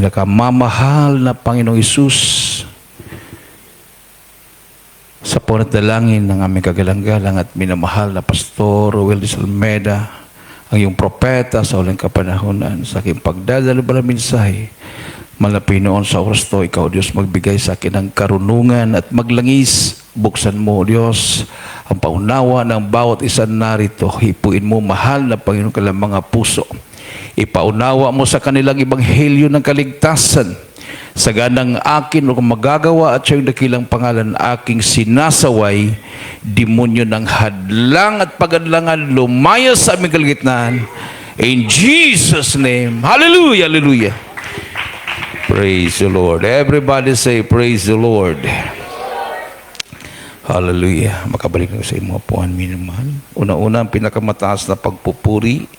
pinakamamahal na Panginoong Hesus, sa punot dalangin ng aming kagalang-galang at minamahal na Pastor Roel Almeida, ang iyong propeta sa ulang kapanahunan, sa aking pagdadalo ng mensahe, malapit noon sa oras to, ikaw, Diyos, magbigay sa akin ng karunungan at maglangis. Buksan mo, Diyos, ang paunawa ng bawat isa narito. Hipuin mo, mahal na Panginoon, kanilang mga puso. Ipaunawa mo sa kanilang ebanghelyo ng kaligtasan. Sa ganang akin o magagawa at siyang dakilang pangalan aking sinasaway, demonyo ng hadlang at pagadlangan lumaya sa aming kalagitnaan. In Jesus' name. Hallelujah, hallelujah. Praise the Lord. Everybody say, praise the Lord. Hallelujah. Makabalik na sa mga puan, minamahal. Una-una, ang pinakamataas na pagpupuri,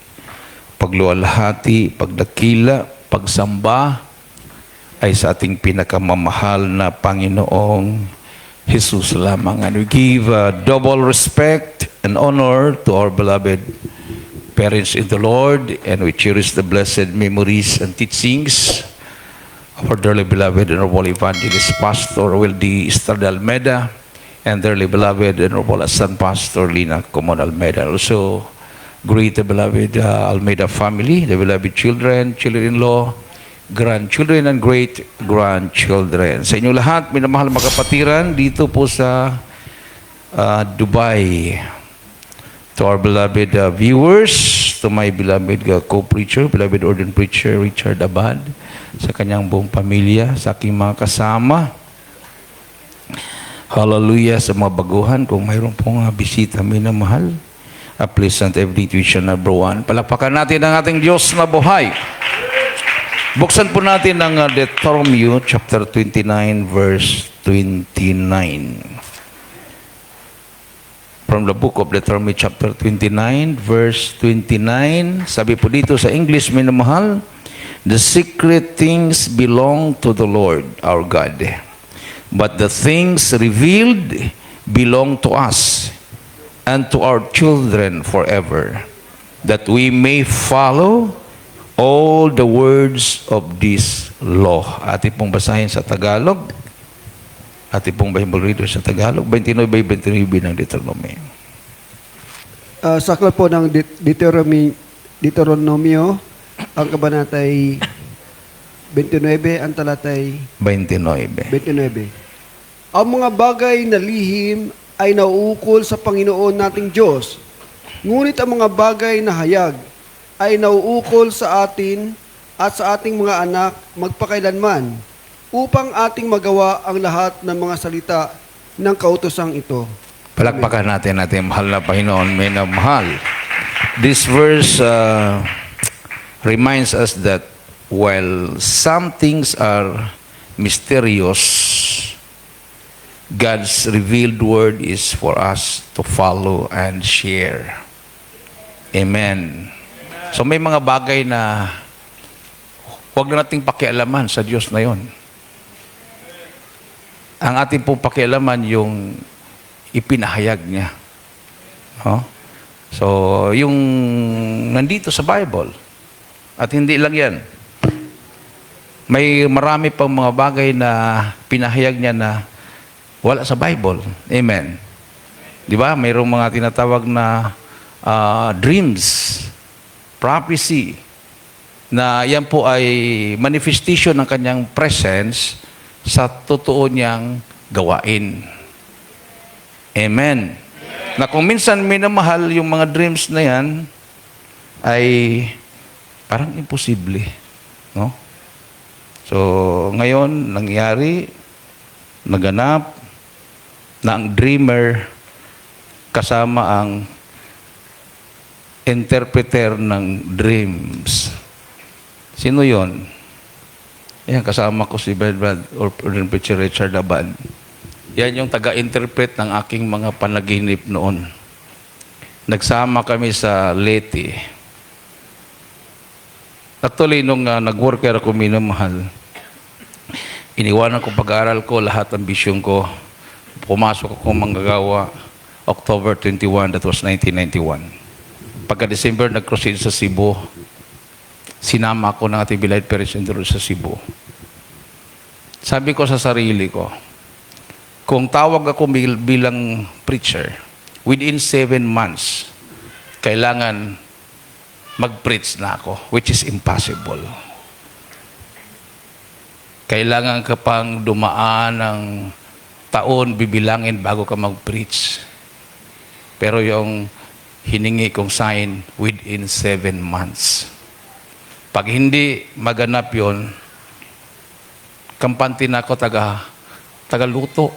pagluwalhati, pagdakila, pagsamba, ay sa ating pinakamamahal na Panginoong Jesus lamang. And we give double respect and honor to our beloved parents in the Lord, and we cherish the blessed memories and teachings of our dearly beloved and honorable evangelist Pastor Roel D. Estrada Almeida, and dearly beloved and honorable San Pastor Lina Comon Almeida. Also, greet the beloved Almeida family, the beloved children, children-in-law, grandchildren, and great-grandchildren. Sa inyo lahat, minamahal mga kapatiran, dito po sa Dubai. To our beloved viewers, to my beloved co-preacher, beloved ordained preacher Richard Abad, sa kanyang buong pamilya, sa aking mga kasama. Hallelujah, sa mga baguhan, kung mayroon pong bisita, minamahal. A pleasant every tuition, number one. Palakpakan natin ang ating Diyos na buhay. Buksan po natin ang Deuteronomy chapter 29 verse 29. From the book of Deuteronomy chapter 29 verse 29, sabi po dito sa English, minamahal, the secret things belong to the Lord our God, but the things revealed belong to us and to our children forever, that we may follow all the words of this law. Atin pong basahin sa Tagalog. Atin pong Bible reader sa Tagalog. 29-29 ng Deuteronomy. Sa aklat po ng Deuteronomio, ang kabanatay 29, ang talatay 29. Ang mga bagay na lihim ay nauukol sa Panginoon nating Diyos. Ngunit ang mga bagay na hayag ay nauukol sa atin at sa ating mga anak magpakailanman, upang ating magawa ang lahat ng mga salita ng kautosang ito. Palakpakan natin mahal na Panginoon, minamahal. This verse reminds us that while some things are mysterious, God's revealed word is for us to follow and share. Amen. So may mga bagay na huwag na nating pakialaman sa Diyos na yon. Ang ating pong pakialaman yung ipinahayag niya. So, yung nandito sa Bible, at hindi lang yan, may marami pang mga bagay na pinahayag niya na wala sa Bible. Amen. Di ba? Mayroong mga tinatawag na dreams, prophecy, na yan po ay manifestation ng kanyang presence sa totoo niyang gawain. Amen. Na kung minsan minamahal yung mga dreams na yan, ay parang imposible. No? So, ngayon, nangyari, naganap, na ang dreamer kasama ang interpreter ng dreams. Sino yon? Yan, kasama ko si Brad or Preacher Richard Abad. Yan yung taga-interpret ng aking mga panaginip noon. Nagsama kami sa Leyte. Actually, nung nag-worker ako, minamahal, iniwanan ko pag-aaral ko, lahat ng bisyon ko. Pumasok ako manggagawa, October 21, that was 1991. Pagka-December, nag-crusade sa Cebu. sinama ko ng ating beloved parents doon sa Cebu. Sabi ko sa sarili ko, kung tawag ako bilang preacher, within 7 months, kailangan mag-preach na ako, which is impossible. Kailangan ka pang dumaan ng taon, bibilangin bago ka mag-preach. Pero yung hiningi kong sign, within 7 months. Pag hindi maganap yon, kampante na ako taga-luto,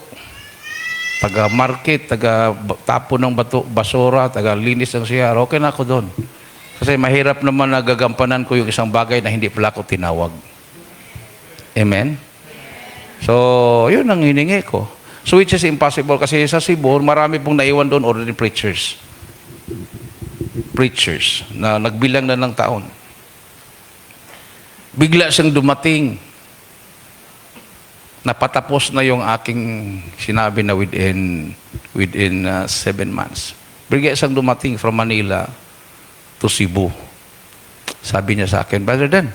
taga-market, taga-tapo ng basura, taga-linis ng CR. Okay na ako doon. Kasi mahirap naman nagagampanan ko yung isang bagay na hindi pala ako tinawag. Amen? So, yun ang hiningi ko. So, which is impossible kasi sa Cebu, marami pong naiwan doon already preachers. Preachers na nagbilang na ng taon. Bigla siyang dumating. Napatapos na yung aking sinabi na within 7 months. Bigla siyang dumating from Manila to Cebu. Sabi niya sa akin, Brother Dan,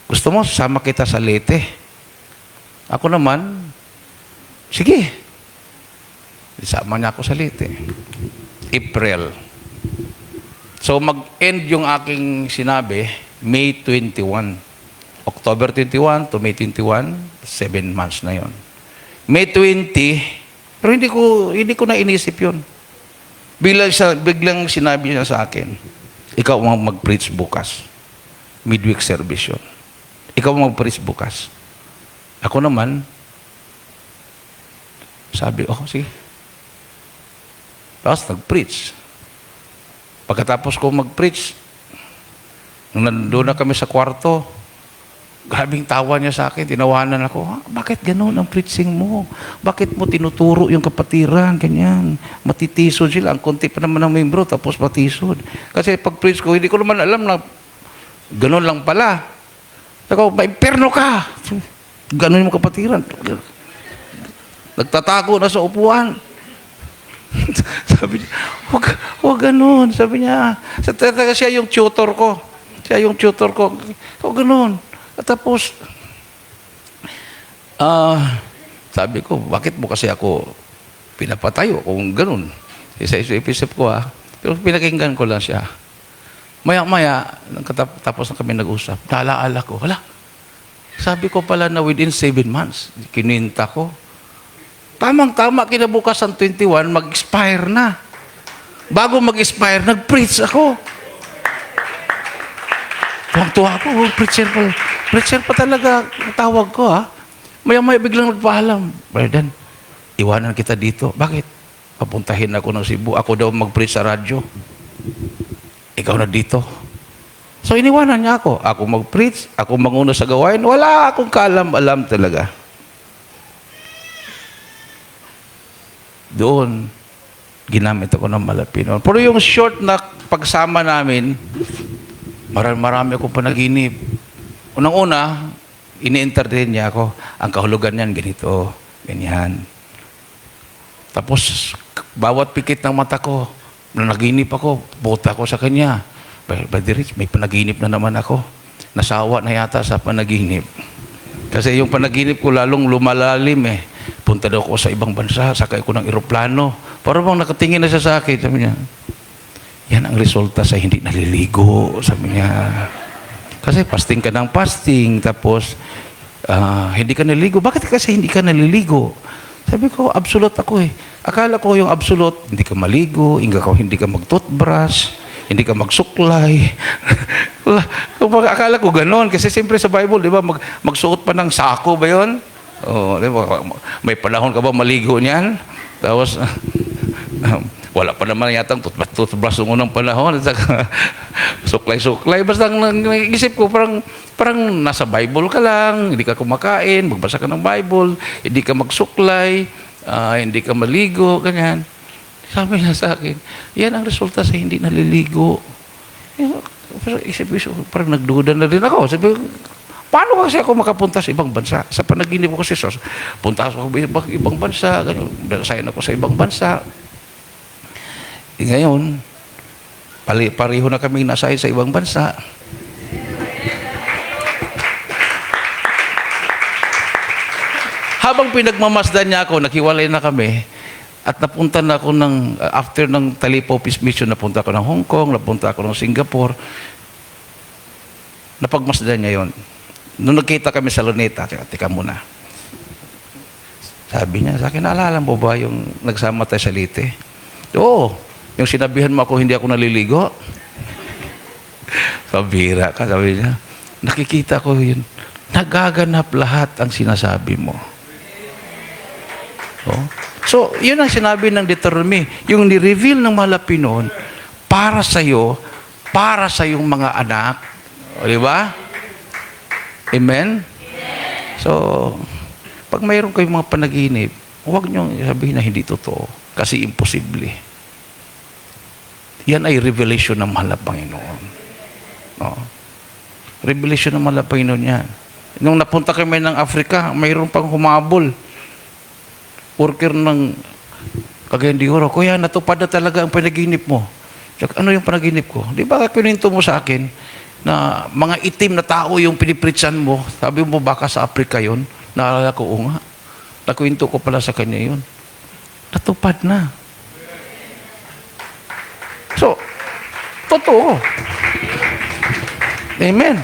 gusto mo sasama kita sa Leyte? Ako naman, sige. Isama niya ako sa Leyte. April. So mag-end yung aking sinabi, May 21. October 21 to May 21, 7 months na yon. May 20, pero hindi ko na inisip yun. Biglang sinabi niya sa akin, ikaw ang mag-preach bukas. Midweek service yun. Ikaw ang mag-preach bukas. Ako naman, sabi, sige. Tapos nag-preach. Pagkatapos ko mag-preach, nung nandun na kami sa kwarto, grabing tawa niya sa akin, tinawanan ako, bakit gano'n ang preaching mo? Bakit mo tinuturo yung kapatiran, ganyan? Matitisod sila, ang konti pa naman ng membro, tapos matisod. Kasi pag-preach ko, hindi ko naman alam na gano'n lang pala. Ako, maimperno ka! Gano'n yung kapatiran. Nagtatago na sa upuan. Sabi niya, huwag gano'n. Sabi niya, siya yung tutor ko. Huwag gano'n. At tapos, sabi ko, bakit mo kasi ako pinapatayo kung ganun? Isa-isip ko Pero pinakinggan ko lang siya. Maya-maya, tapos na kami nag-usap, naalaala ko, sabi ko pala na within 7 months, kininta ko. Tamang-tama, kinabukasan 21, mag-expire na. Bago mag-expire, nag-preach ako. Tuwang-tuwa ako, preacher pa talaga ang tawag ko, Maya-maya biglang nagpaalam. Brother, iwanan kita dito. Bakit? Papuntahin ako ng Cebu. Ako daw mag-preach sa radyo. Ikaw na dito. So, iniwanan niya ako. Ako mag-preach, ako manguna sa gawain. Wala akong kaalam-alam talaga. Doon, ginamit ako ng Malapino. Pero yung short na pagsama namin, marami akong panaginip. Unang-una, ini-entertain niya ako. Ang kahulugan niyan, ganito, ganyan. Tapos, bawat pikit ng mata ko, naginip ako, buta ako sa kanya. Brother Rich, may panaginip na naman ako. Nasawa na yata sa panaginip. Kasi yung panaginip ko lalong lumalalim Punta daw ako sa ibang bansa, sakay ko ng eroplano. Parang bang nakatingin na siya sa akin. Sabi niya, yan ang resulta sa hindi naliligo. Sabi niya, kasi fasting ka ng fasting, tapos hindi ka naliligo. Bakit kasi hindi ka naliligo? Sabi ko, absolute ako Akala ko yung absolute, hindi ka maligo, hindi ka mag-toothbrush, hindi ka magsuklay. Akala ko ganon. Kasi siyempre sa Bible, di ba, magsuot pa ng sako ba yun? Di ba, may panahon ka ba maligo niyan? Tapos, wala pa naman yata toothbrush ng unang panahon. Suklay-suklay. Basta nag-isip ko, parang nasa Bible ka lang, hindi ka kumakain, magbasa ka ng Bible, hindi ka magsuklay, hindi ka maligo, ganyan. Sabi niya sa akin, yan ang resulta sa hindi naliligo. Isip, parang nagduda na rin ako. Sabi, paano kasi ako makapunta sa ibang bansa? Sa panaginip ko kasi, punta ako sa ibang bansa, sayin ako sa ibang bansa. Ngayon, pareho na kaming nasahin sa ibang bansa. Habang pinagmamasdan niya ako, nakiwalay na kami, at napunta na ako after ng Talipa Peace Mission, napunta ako ng Hong Kong, napunta ako ng Singapore. Napagmasdan niya yon. Nung nagkita kami sa Luneta, teka muna. Sabi niya sa akin, naalala mo ba yung nagsama tayo sa Leyte? Oo. Yung sinabihan mo ako, hindi ako naliligo. Pabira ka, sabi niya. Nakikita ko yun. Nagaganap lahat ang sinasabi mo. Oh. So, yun ang sinabi ng Deuteronomy. Yung ni-reveal ng malapi noon, para sa'yo, para sa iyong mga anak. O, di ba? Amen? So, pag mayroon kayong mga panaginip, huwag niyong sabihin na hindi totoo. Kasi imposible. Yan ay revelation ng mahal na Panginoon. No? Revelation ng mahal na Panginoon yan. Nung napunta kami ng Africa, mayroon pang humabol. Worker ng Cagayan de Oro, kuya, natupad na talaga ang panaginip mo. Sabi, ano yung panaginip ko? Di ba kininto mo sa akin na mga itim na tao yung pinipritsan mo? Sabi mo, baka sa Africa yun? Naalala ko, o nga. Nakwento ko pala sa kanya yun. Natupad na. So, totoo. Amen.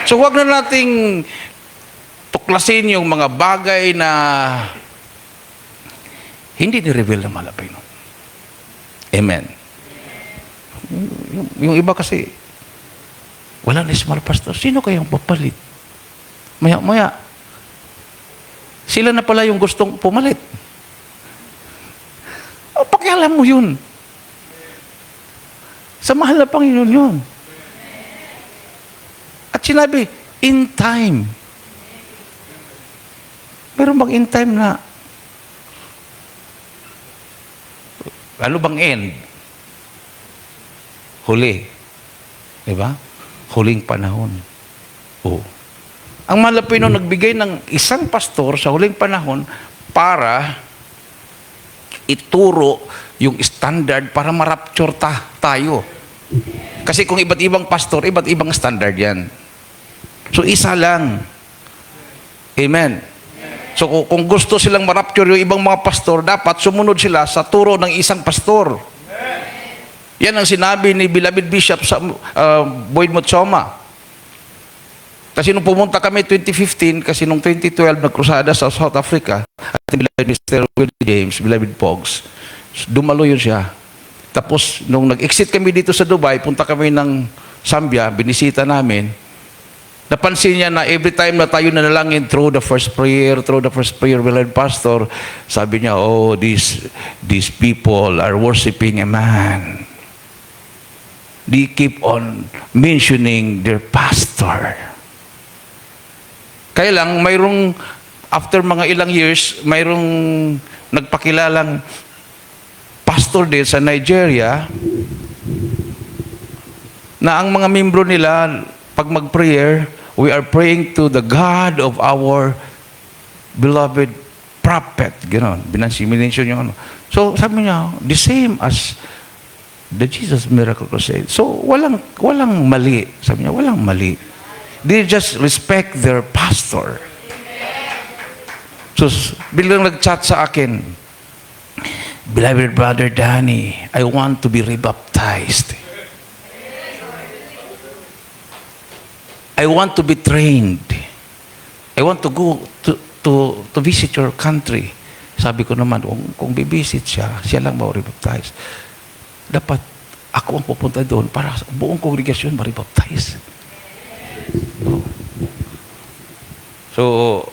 So, wag na nating tuklasin yung mga bagay na hindi ni-reveal ng malapay. No? Amen. Yung iba kasi, wala na small pastor. Sino kayang papalit? Maya, sila na pala yung gustong pumalit. O, pakialam mo yun. Sa mahal na Panginoon yun. At sinabi, in time. Meron bang in time na ano bang end? Huli. Diba? Huling panahon. Oh. Ang malapino nagbigay ng isang pastor sa huling panahon para ituro yung standard para ma-rapture tayo. Kasi kung iba't ibang pastor, iba't ibang standard yan. So, isa lang. Amen. So kung gusto silang ma-rapture yung ibang mga pastor, dapat sumunod sila sa turo ng isang pastor. Yan ang sinabi ni beloved Bishop Boyd Motsoma. Kasi nung pumunta kami 2015, kasi nung 2012 nagkrusada sa South Africa, at beloved Mr. Will James, beloved Pogs, dumalo yun siya. Tapos nung nag-exit kami dito sa Dubai, punta kami ng Zambia, binisita namin. Napansin niya na every time na tayo nanalangin through the first prayer, beloved pastor, sabi niya, oh, these people are worshiping a man. They keep on mentioning their pastor. Kaya lang, after mga ilang years, mayroong nagpakilalang pastor din sa Nigeria na ang mga membro nila, pag mag-prayer, we are praying to the God of our beloved prophet. Ganon. Binansimination yung ano. So, sabi niya, the same as the Jesus Miracle Crusade. So, walang mali. Sabi niya, walang mali. They just respect their pastor. So, bilang nag-chat sa akin, beloved Brother Danny, I want to be rebaptized. I want to be trained. I want to go to visit your country. Sabi ko naman, kung bibisit siya lang ma-rebaptize. Dapat ako ang pupunta doon para buong kongregasyon ma-rebaptize. So,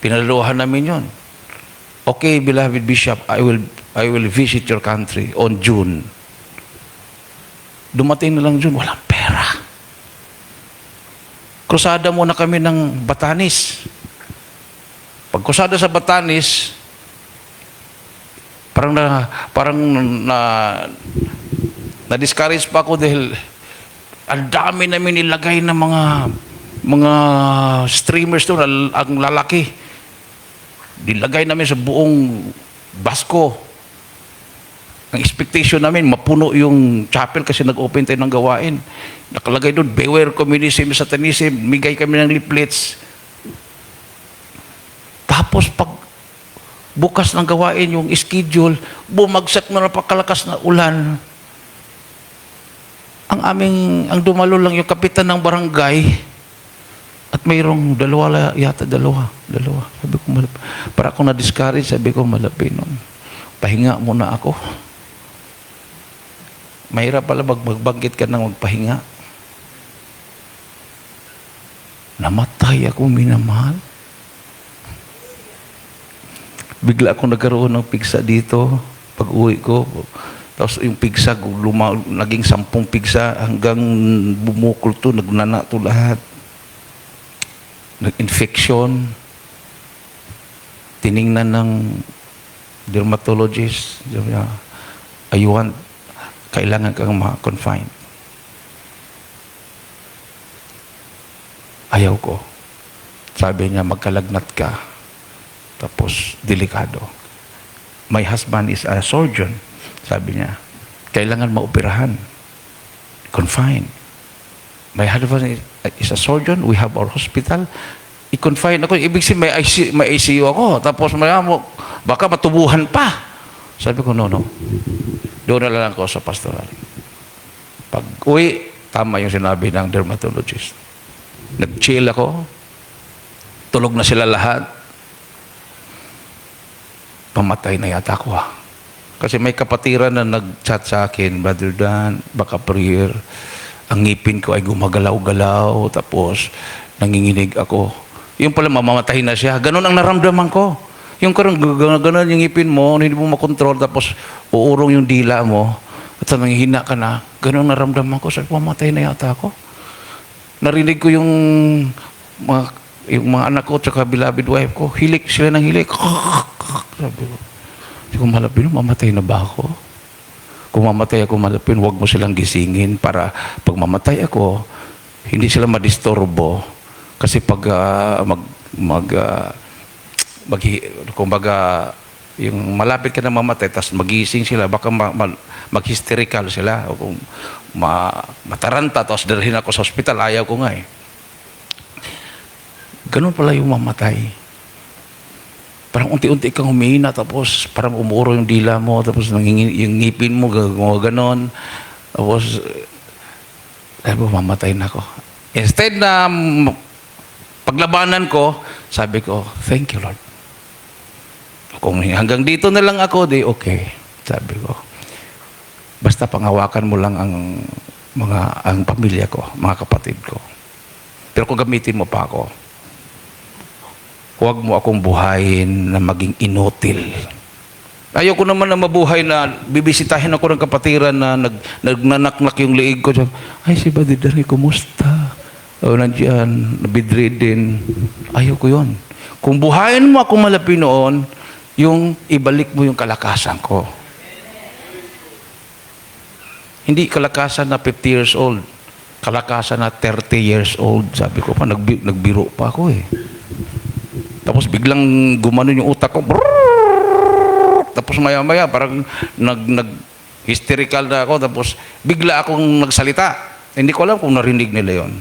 pinaluhan namin yon. Okay, beloved Bishop, I will visit your country on June. Dumating na lang June, walang pera. Krusada muna kami ng Batanes. Pag krusada sa Batanes, parang na-discourage pa ako dahil ang dami namin nilagay ng mga streamers doon, ang lalaki. Nilagay namin sa buong Basco. Ang expectation namin, mapuno yung chapel kasi nag-open tayo ng gawain. Nakalagay doon, beware communism, satanism, migay kami ng leaflets. Tapos Tapos pag bukas ng gawain yung schedule, bumagsak na napakalakas na ulan. Ang dumalo lang yung kapitan ng barangay at mayroong dalawa. Sabi ko, para akong na-discourage, sabi ko, Malapinon, pahinga muna ako. Mahirap pala magbanggit ka ng magpahinga. Namatay ako, minamahal. Bigla ako nagkaroon ng pigsa dito. Pag uwi ko, tapos yung pigsa, naging 10 pigsa hanggang bumukol to, nagnana to lahat. Nag-infection. Tiningnan ng dermatologist. Kailangan kang ma-confine. Ayaw ko. Sabi niya, magkalagnat ka. Tapos, delikado. My husband is a surgeon. Sabi niya, kailangan maoperahan. Confine. My husband is a surgeon. We have our hospital. I-confine ako. Ibig sabihin, may ICU ako. Tapos, baka matubuhan pa. Sabi ko, no. Doon na lang ako sa pastoral. Pag uwi, tama yung sinabi ng dermatologist. Nag-chill ako. Tulog na sila lahat. Pamatay na yata ako. Kasi may kapatiran na nag-chat sa akin, Brother Dan, baka prayer. Ang ngipin ko ay gumagalaw-galaw. Tapos, nanginginig ako. Yung pala, mamamatay na siya. Ganun ang naramdaman ko. Yung karang gano'n yung ngipin mo, hindi mo makontrol, tapos uurong yung dila mo, at nanghihina ka na, gano'n naramdaman ko, sabi ko, mamatay na yata ako. Narinig ko yung mga anak ko, tsaka beloved wife ko, hilik sila ng hilik. Sabi ko, Malapin, mamatay na ba ako? Kung mamatay ako, Malapin, huwag mo silang gisingin para pag mamatay ako, hindi sila madisturbo. Kasi pag kumbaga, yung malapit ka na mamatay, tapos magising sila, baka mag-hysterical sila, o kung mataranta, tapos dalhin ako sa ospital, ayaw ko nga eh. Ganun pala yung mamatay. Parang unti-unti kang humihina, tapos parang umuro yung dila mo, tapos yung ngipin mo, gano'n, tapos, sabi ko, mamatay na ako. Instead na paglabanan ko, sabi ko, thank you, Lord. Kung hanggang dito na lang ako, di okay. Sabi ko. Basta pangawakan mo lang ang pamilya ko, mga kapatid ko. Pero kung gamitin mo pa ako, huwag mo akong buhayin na maging inutil. Ayoko naman na mabuhay na bibisitahin ako ng kapatiran na nagnanaknak yung liig ko. Ay, si Badidari, kumusta? O, nandiyan, bedridden. Ayoko yun. Kung buhayin mo ako Malapin noon, yung ibalik mo yung kalakasan ko. Hindi kalakasan na 50 years old. Kalakasan na 30 years old. Sabi ko pa, nagbiro pa ako eh. Tapos biglang gumanon yung utak ko. Tapos maya-maya, parang hysterical na ako. Tapos bigla akong nagsalita. Hindi ko alam kung narinig nila yon.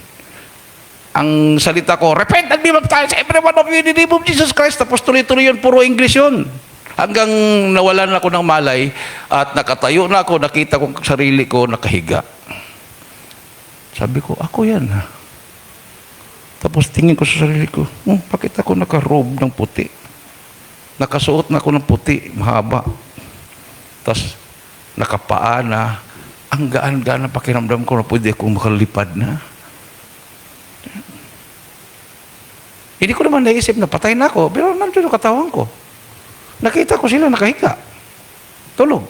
Ang salita ko, repent and be baptized, everyone of you in the name of Jesus Christ. Tapos tuloy-tuloy yun, puro English yun. Hanggang nawalan ako ng malay at nakatayo na ako, nakita ko sarili ko nakahiga. Sabi ko, ako yan ha. Tapos tingin ko sa sarili ko, bakit ako naka-robe ng puti? Nakasuot na ako ng puti, mahaba. Tapos nakapaa na, ang gaan-gaan na pakiramdam ko na pwede akong makalipad na. Hindi ko naman naisip na patay na ako, pero nandun yung katawan ko. Nakita ko sila nakahiga. Tulog.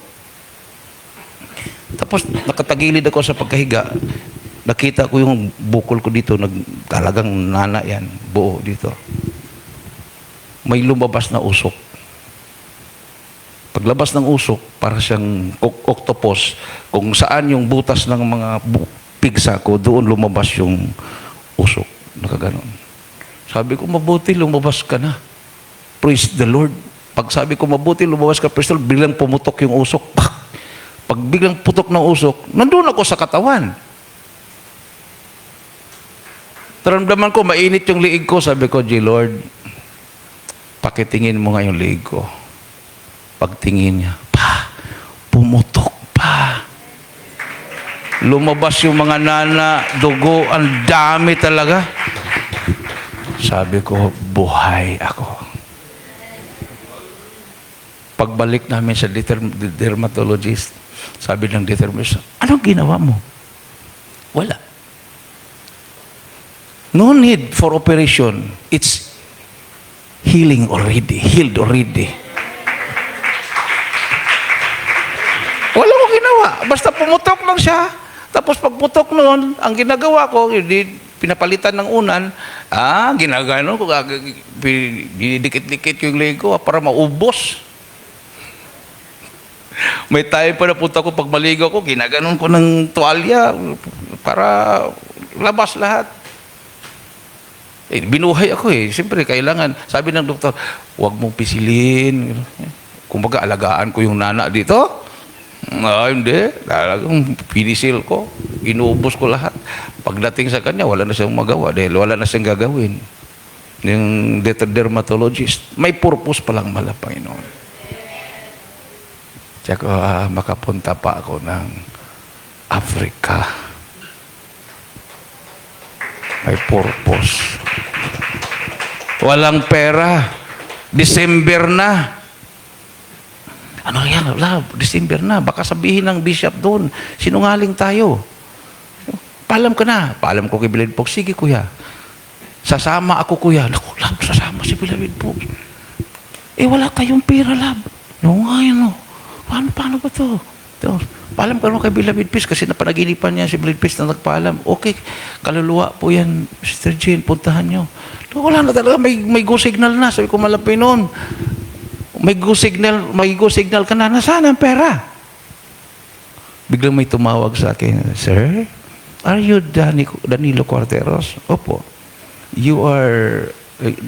Tapos nakatagilid ako sa pagkahiga. Nakita ko yung bukol ko dito, talagang nana yan, buo dito. May lumabas na usok. Paglabas ng usok, para siyang octopus, kung saan yung butas ng mga pigsa ko, doon lumabas yung usok. Nakaganon. Sabi ko, mabuti, lumabas ka na. Praise the Lord. Pag sabi ko, mabuti, lumabas ka, praise the Lord, biglang pumutok yung usok. Pak! Pag biglang putok ng usok, nandun ako sa katawan. Taramdaman ko, mainit yung liig ko. Sabi ko, Lord, Pakitingin mo nga yung leg ko. Pagtingin niya, pumutok pa. Lumabas yung mga nana, dugo, ang dami talaga. Sabi ko, buhay ako. Pagbalik namin sa dermatologist, sabi ng dermatologist, anong ginawa mo? Wala. No need for operation. It's healed already. Wala ko ginawa. Basta pumutok lang siya. Tapos pagputok noon, ang ginagawa ko, pinapalitan ng unan, ginagano ko, dinidikit-dikit yung leg ko para maubos. May time pa na punta ko, pag maligo ko, ginaganon ko ng tuwalya para labas lahat. Binuhay ako eh. Siyempre, kailangan. Sabi ng doktor, huwag mong pisilin. Kumbaga, alagaan ko yung nana dito. Hindi. Talagang pinisil ko. Inuubos ko lahat. Pagdating sa kanya, wala na siyang magawa dahil wala na siyang gagawin. Yung dermatologist, may purpose palang mala, Panginoon. Tsaka makapunta pa ako ng Africa. May purpose. Walang pera. December na. Ano yan? December na. Baka sabihin ng bishop doon, sinungaling tayo. Paalam ka na. Paalam ko kay Beloved Pogs. Sige, kuya. Sasama ako, kuya. Naku, lab, sasama si Beloved Pogs. Wala tayong pera, lab. No, nga yan, no. Paano ba to? Paalam ka naman kay Beloved Peace kasi napanaginipan niya si Beloved Peace na nagpaalam. Okay, kaluluwa po yan, Sister Jane, puntahan nyo. Wala na talaga, may go signal na. Sabi ko, malapay noon. May go signal ka na. Nasaan ang pera? Biglang may tumawag sa akin, Sir, are you Danilo Corteros? Opo. You are,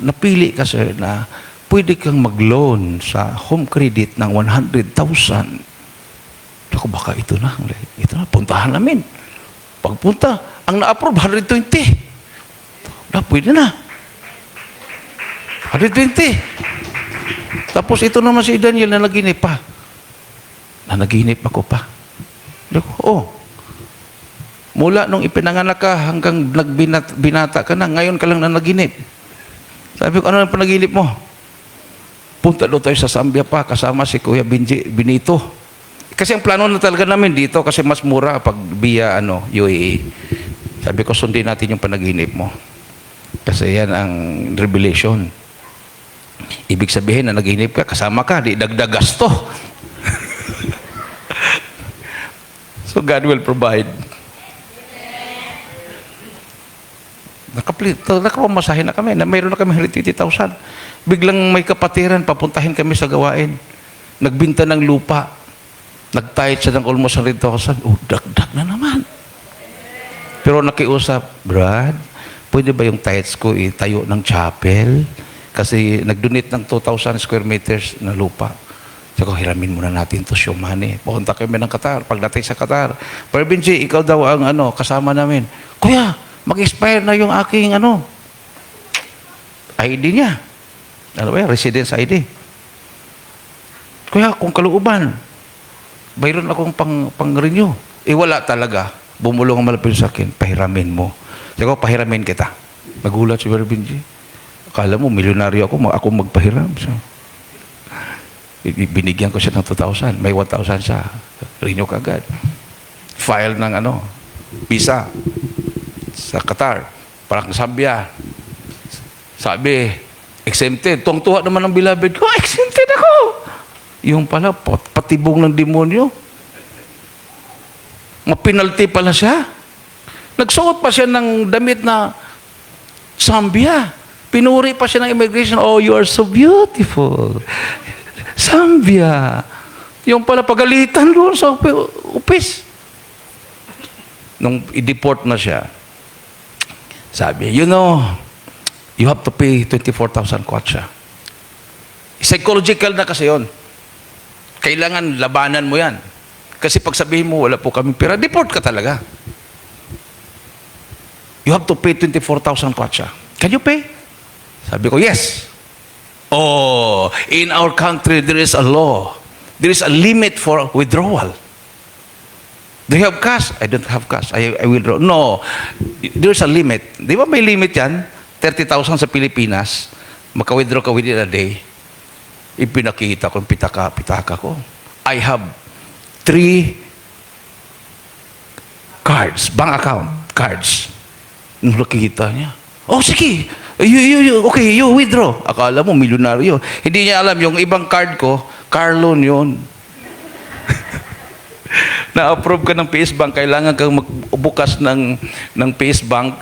napili ka, sir, na pwede kang mag-loan sa home credit ng 100,000. Ako, baka ito na. Puntahan namin. Pagpunta, ang na-approve, 120. Pwede na. 120. Tapos ito naman si Daniel na naginip pa. Nanaginip ako pa. Mula nung ipinanganak ka hanggang binata ka na, ngayon ka lang nanaginip. Sabi ko, ano ang panaginip mo? Punta doon tayo sa Zambia pa, kasama si Kuya Benito. Kasi ang plano na talaga namin dito, kasi mas mura pag via UAE. Sabi ko, sundin natin yung panaginip mo. Kasi yan ang revelation. Ibig sabihin na naginip ka, kasama ka, di dagdag gasto. So God will provide. Nakapamasahin na kami. Mayroon na kami 180,000. Biglang may kapatiran, papuntahin kami sa gawain. Nagbinta ng lupa. Nagtayit siya ng almost 100,000. Dagdag na naman. Pero nakiusap, Brad, pwede ba yung tithes ko itayo ng chapel? Kasi nag-donate ng 2,000 square meters na lupa. Sabi ko, hiramin muna natin to Shomani. Pupunta kami ng Qatar. Pagdating sa Qatar, Pervin G, ikaw daw ang kasama namin. Kuya, mag-expire na yung aking ID niya. Residence ID. Kuya, kung kalooban, mayroon akong pang-renew. Wala talaga. Bumulong ang malapit sa akin, pahiramin mo. Sabi ko, pahiramin kita. Nagulat si Pervin G. Akala mo, milyonaryo ako magpahiram. So, binigyan ko siya ng 2,000. May 1,000 siya. Renew kagad. File ng visa sa Qatar. Parang Zambia. Sabi, exempted. Tuwang-tuwa naman ng Beloved ko, exempted ako. Yung pala, patibong ng demonyo. Mapinalti pala siya. Nagsuot pa siya ng damit na Zambia. Pinuri pa siya ng immigration. Oh, you are so beautiful. Zambia. Yung pala pagalitan doon sa upis. Nung i-deport na siya, sabi, you have to pay 24,000 kwacha. Psychological na kasi yun. Kailangan labanan mo yan. Kasi pag sabihin mo, wala po kami pera, deport ka talaga. You have to pay 24,000 kwacha. Can you pay? Sabi ko, yes. Oh, in our country, there is a law. There is a limit for withdrawal. Do you have cash? I don't have cash. I will draw. No. There's a limit. Di ba may limit yan? 30,000 sa Pilipinas. Maka-withdraw ka within a day. Ipinakita ko, pitaka ko. I have 3 cards, bank account cards. Nung nakikita niya, oh sige, okay, you withdraw. Akala mo, milyonaryo. Hindi niya alam, yung ibang card ko, car loan yun. Na-approve ka ng PS Bank, kailangan kang magbukas ng PS Bank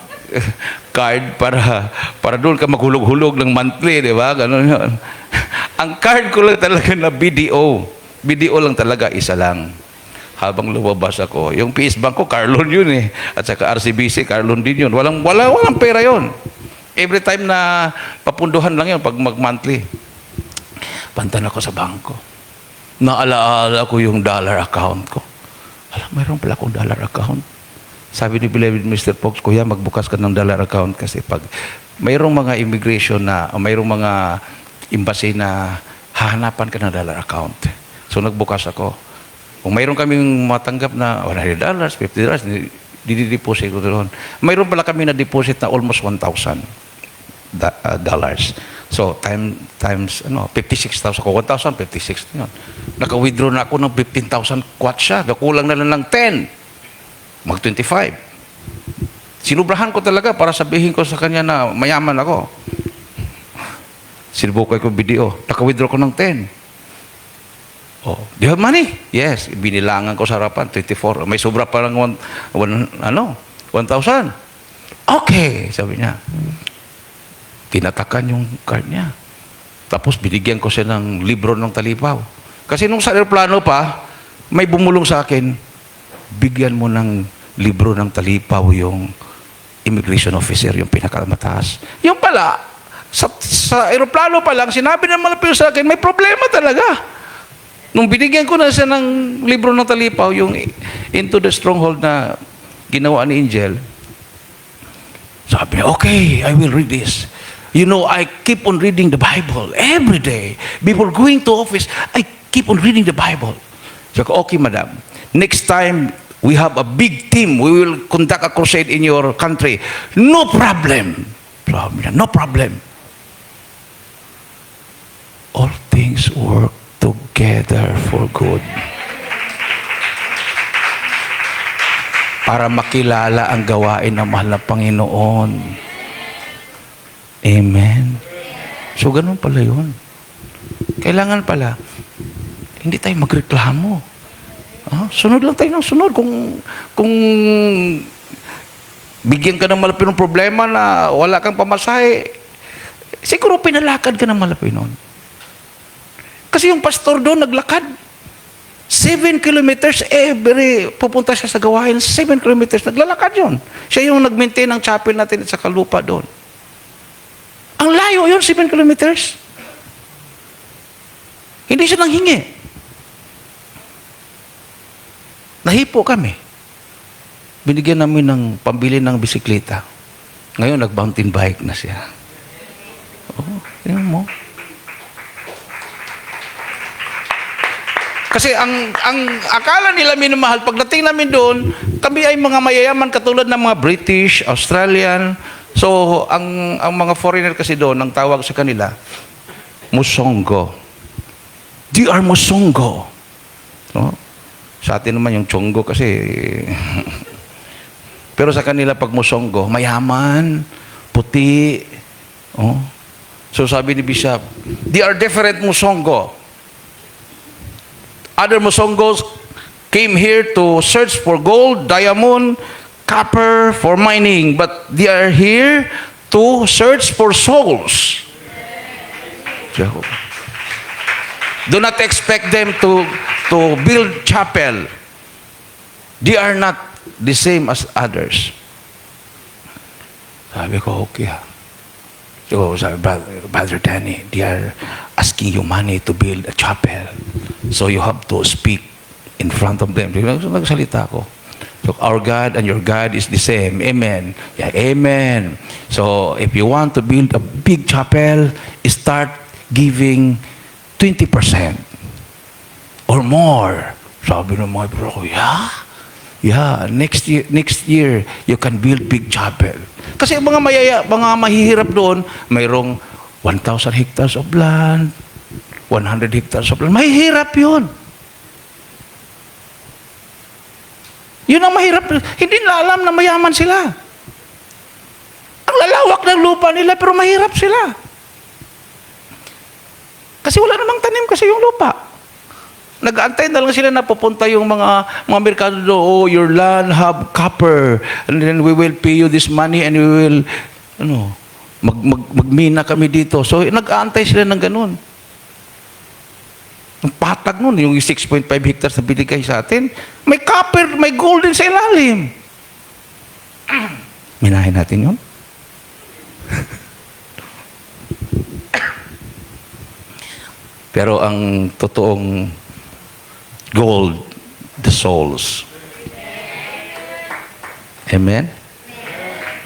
card para doon ka maghulog-hulog ng monthly, di ba? Ganun yun. Ang card ko lang talaga na BDO. BDO lang talaga, isa lang. Habang lumabas ako, yung PS Bank ko, car loan yun eh. At saka RCBC, car loan din yun. Walang pera yun. Every time na papunduhan lang yun pag mag-monthly. Pantan ako sa bangko. Naalaala ko yung dollar account ko. Alam, mayroon pala akong dollar account. Sabi ni beloved Mr. Fox, Kuya, magbukas ka ng dollar account kasi pag mayroong mga immigration na, o mayroong mga embassy na hahanapan ka ng dollar account. So nagbukas ako. Kung mayroon kaming matanggap na $100, $50, dideposit ko doon. Mayroon pala kami na deposit na almost $1,000. So, times 56,000 ko. 1,000, 56 yun. Naka-withdraw na ako ng 15,000 kwat siya. Kulang na lang ng 10. Mag-25. Sinubrahan ko talaga para sabihin ko sa kanya na mayaman ako. Sinubukay ko video. Naka-withdraw ko ng 10. Oh, do you have money? Yes. Binilangan ko sa harapan, 24. May sobra pa lang 1,000. Okay, sabi niya. Tinatakan yung card niya. Tapos binigyan ko siya ng libro ng talipaw. Kasi nung sa aeroplano pa, may bumulong sa akin, bigyan mo ng libro ng talipaw yung immigration officer, yung pinakamataas. Yung pala, sa aeroplano pa lang, sinabi ng malapit sa akin, may problema talaga. Nung binigyan ko na siya ng libro ng talipaw, yung Into the Stronghold na ginawa ni Angel, sabi niya, okay, I will read this. You know, I keep on reading the Bible every day. Before going to office, I keep on reading the Bible. So, okay, madam. Next time, we have a big team. We will conduct a crusade in your country. No problem. No problem. All things work together for good. Para makilala ang gawain ng mahal na Panginoon. Amen. So, ganun pala yun. Kailangan pala, hindi tayo magreklamo. Sunod lang tayo ng sunod. Kung bigyan ka ng malapit ng problema na wala kang pamasahe, siguro pinalakad ka ng malapit nun. Kasi yung pastor doon naglakad. 7 kilometers pupunta siya sa gawain, 7 kilometers, naglalakad yun. Siya yung nag-maintain ng chapel natin sa Kalupa doon. Ang layo yun, 7 kilometers. Hindi siya nanghingi. Nahipo kami. Binigyan namin ng pambili ng bisikleta. Ngayon, nag-mountain bike na siya. Oh, tingnan mo. Kasi ang akala nila minamahal, pagdating namin doon, kami ay mga mayayaman katulad ng mga British, Australian. So, ang mga foreigner kasi doon, ang tawag sa kanila, Musongo. They are Musongo. No? Sa atin naman yung Chongo kasi. Pero sa kanila, pag Musongo, mayaman, puti. Oh. So, sabi ni Bishop, they are different Musongo. Other Musongos came here to search for gold, diamond, copper for mining, but they are here to search for souls. Do not expect them to build chapel. They are not the same as others. Sabi ko, okay ha. So, sabi, Brother Danny, they are asking you money to build a chapel. So you have to speak in front of them. So, nagsalita ko. So, our God and your God is the same. Amen. Yeah, amen. So, if you want to build a big chapel, start giving 20% or more. Sabi ng mga bro ko, yeah, next year, you can build big chapel. Kasi mga mga mahihirap doon, mayroong 1,000 hectares of land, 100 hectares of land. Mahihirap yun. Yun ang mahirap. Hindi nila alam na mayaman sila. Ang lalawak ng lupa nila, pero mahirap sila. Kasi wala namang tanim kasi yung lupa. Nag-aantay na lang sila na pupunta yung mga Amerikano doon, oh, your land have copper, and then we will pay you this money and we will, magmina kami dito. So, nag-aantay sila ng ganun. Ang patag nun, yung 6.5 hectares na binigay sa atin, may copper, may gold din sa ilalim. Minahin natin yun. Pero ang totoong gold, the souls. Amen?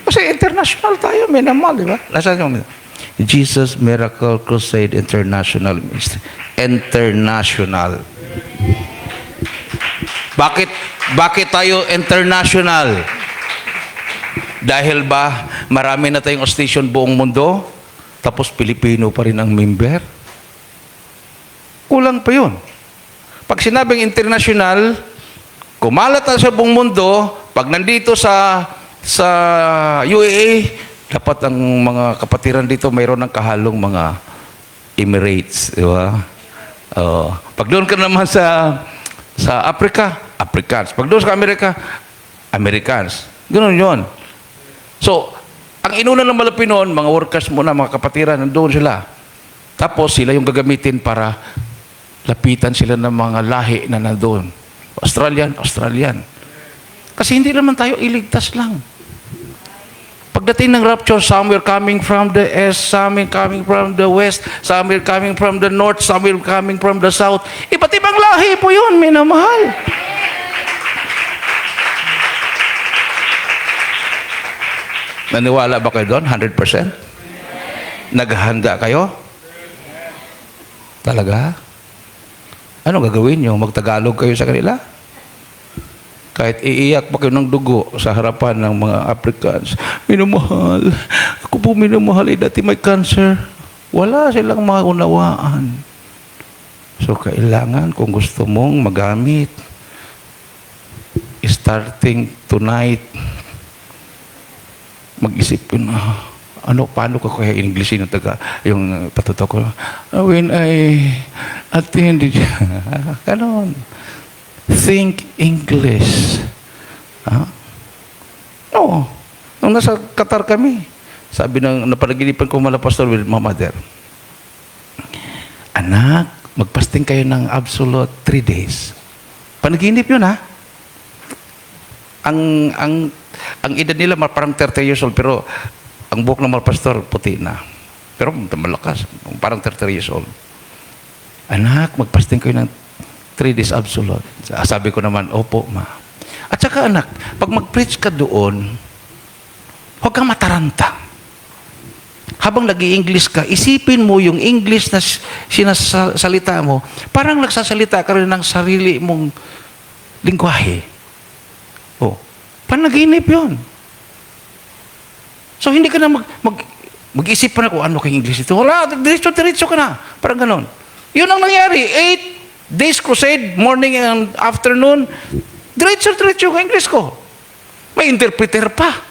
Kasi international tayo, may naman, di ba? Nasaan yung Jesus Miracle Crusade International Ministry. International. Bakit tayo international? Dahil ba marami na tayong station buong mundo, tapos Pilipino pa rin ang member? Kulang pa yun. Pag sinabing international, kumalat na sa buong mundo, pag nandito sa UAE, dapat ang mga kapatiran dito mayroon ng kahalong mga Emirates, di ba? Pag doon ka naman sa Africa, Africans. Pag doon sa Amerika, Americans. Ganun yun. So, ang inuna ng malapi noon, mga workers muna, mga kapatiran, nandoon sila. Tapos sila yung gagamitin para lapitan sila ng mga lahi na nandoon. Australian. Kasi hindi naman tayo iligtas lang. Pagdating ng rapture, some will coming from the east, some will coming from the west, some will coming from the north, some will coming from the south. Iba't ibang lahi po yun, minamahal. Naniwala ba kayo doon? 100%? Naghahanda kayo? Talaga? Ano gagawin nyo? Magtagalog kayo sa kanila? Kahit iiyak pa kayo ng dugo sa harapan ng mga Africans, minamahal. Ako po minamahal, dati may cancer. Wala silang maunawaan. So, kailangan kung gusto mong magamit, starting tonight, mag-isip ko na, paano ko kaya English yung patuto ko? When I attended, ganon. Think English. Oo. Nung nasa Qatar kami, sabi ng napanaginipan ko mala pastor with my mother, anak, magpasting kayo ng absolute 3 days. Panaginip yun, ha? Ang edad nila parang 30 years old, pero ang buhok ng mga pastor, puti na. Pero malakas, parang 30 years old. Anak, magpasting kayo ng 3 days absolute. Sabi ko naman, opo, ma. At saka anak, pag mag-preach ka doon, huwag kang mataranta. Habang nag-i-English ka, isipin mo yung English na sinasalita mo, parang nagsasalita ka rin ng sarili mong lingwahe. Panaginip yun. So, hindi ka na mag-isip pa na kung ano kay English ito. Wala, diretso ka na. Parang ganon. Yun ang nangyari. 8 days crusade, morning and afternoon, diretso ang English ko. May interpreter pa.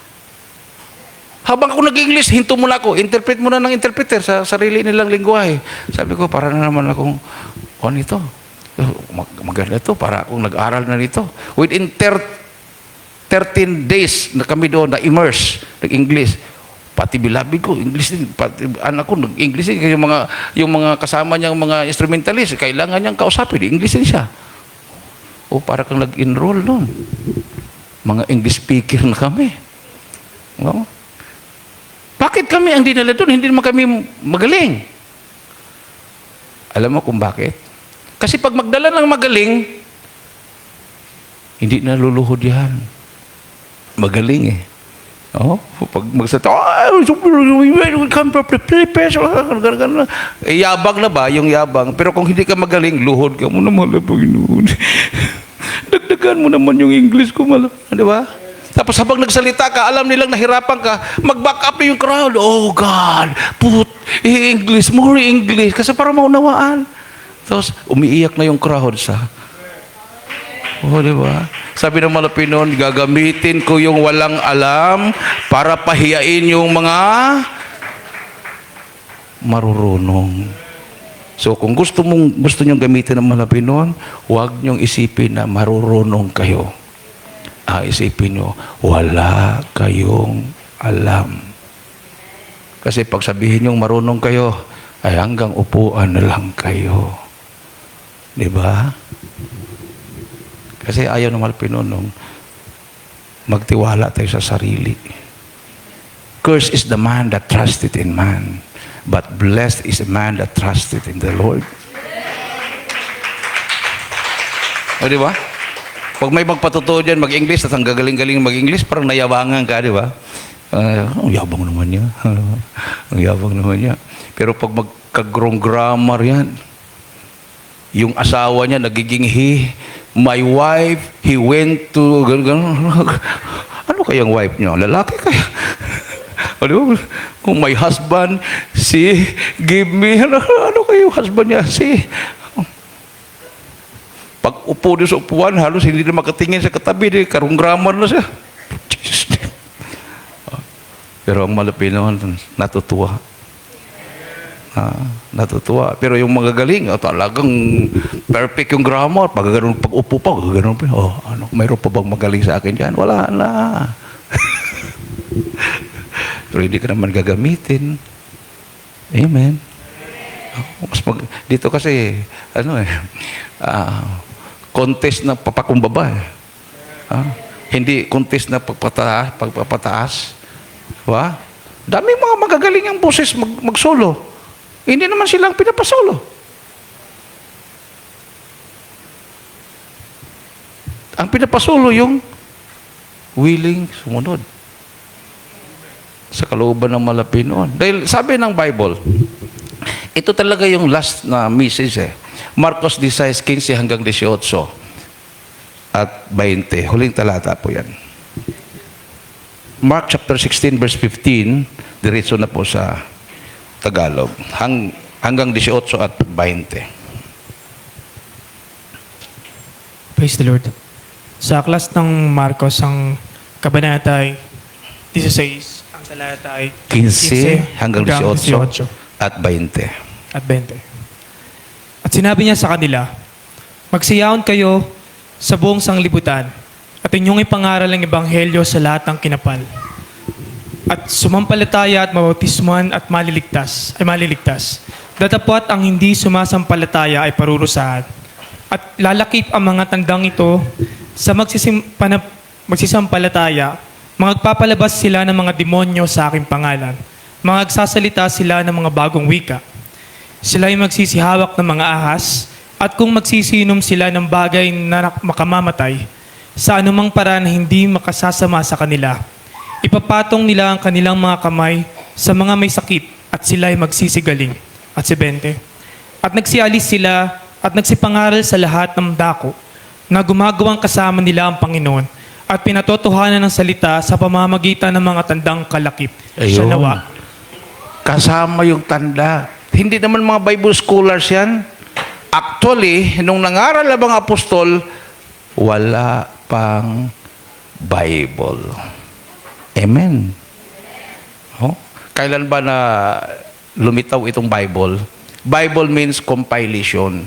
Habang ako nag-English, hinto muna ako. Interpret muna ng interpreter sa sarili nilang lingwahe. Sabi ko, para na naman akong, ito? Maganda ito, para akong nag-aral na nito. Within 13 days na kami doon, na-immerse, nag-English. Pati bilabid ko, English din. Pati anak ko, nag-English din. Yung mga kasama niyang mga instrumentalist, kailangan niyang kausapin, English din siya. Para kang nag-enroll doon. Mga English speaker na kami. Bakit kami ang dinala doon? Hindi naman kami magaling. Alam mo kung bakit? Kasi pag magdala ng magaling, hindi naluluhod yan. Magaling Oh, pag magsalita, come from the Philippines. Yabang na ba? Yung yabang. Pero kung hindi ka magaling, luhod ka mo naman, Panginoon. Dagdagan mo naman yung English ko, di ba? Tapos habang nagsalita ka, alam nilang nahirapan ka, mag-back up na yung crowd. Oh God, put English, more English. Kasi para maunawaan. Tapos umiiyak na yung crowd sa... Oh, di ba? Sabi ng Malapinon, gagamitin ko yung walang alam para pahiyain yung mga marurunong. So kung gusto niyong gamitin ng Malapinon, huwag niyong isipin na marurunong kayo. Isipin niyo, wala kayong alam. Kasi pag sabihin niyong marunong kayo, ay hanggang upuan na lang kayo. Di ba? Kasi ayaw ng Malpinonong magtiwala tayo sa sarili. Cursed is the man that trusted in man, but blessed is the man that trusted in the Lord. O, di ba? Pag may magpatutuo dyan, mag-English, at ang gagaling-galing mag-English, parang nayabangan ka, di ba? Ang yabang naman niya. Ang yabang naman niya. Pero pag magkagrong grammar yan, yung asawa niya nagiging my wife, he went to... Ano kayang wife niya? Lalaki kaya? Ano? Oh, my husband, give me... Ano kayong husband niya? Pag upo doon sa upuan, halos hindi na makatingin sa katabi, karong grammar na siya. Pero ang Malapino, natutuwa. Natutuwa. Pero yung mga galing, talagang perfect yung grammar. Pag upo pa, gano'n pa. Mayroon pa bang magaling sa akin dyan? Wala na. Pero hindi ka naman gagamitin. Amen. Dito kasi, contest na papakumbaba. Hindi contest na pagpapataas. Diba? Daming mga magagaling ang boses mag-solo. Hindi naman silang pinapasolo. Ang pinapasolo yung willing sumunod sa kalooban ng Malapinoon. Dahil sabi ng Bible, ito talaga yung last na message Marcos 16:15 hanggang 18 at 20. Huling talata po yan. Mark chapter 16 verse 15, diretso na po sa Tagalog. Hanggang 18 at 20. Praise the Lord. Sa aklas ng Marcos, ang kabanata ay 16, ang talata ay 15 hanggang 18 at 20. At 20. At sinabi niya sa kanila, magsiyaon kayo sa buong sanglibutan at inyong ipangaral ang ebanghelyo sa lahat ng kinapal. At sumampalataya at mabautismuhan at maliligtas. Datapwat ang hindi sumasampalataya ay parurusahan. At lalakip ang mga tandang ito sa magsisampalataya. Magpapalabas sila ng mga demonyo sa aking pangalan. Magsasalita sila ng mga bagong wika. Sila ay magsisihawak ng mga ahas. At kung magsisinom sila ng bagay na makamamatay, sa anumang paraan hindi makasasama sa kanila, ipapatong nila ang kanilang mga kamay sa mga may sakit at sila ay magsisigaling. At si 20. At nagsialis sila at nagsipangaral sa lahat ng dako na gumagawang kasama nila ang Panginoon at pinatotohanan ng salita sa pamamagitan ng mga tandang kalakip. Siya nawa. Kasama yung tanda. Hindi naman mga Bible scholars yan. Actually, nung nangaral ang mga apostol, wala pang Bible. Amen. Kailan ba na lumitaw itong Bible? Bible means compilation.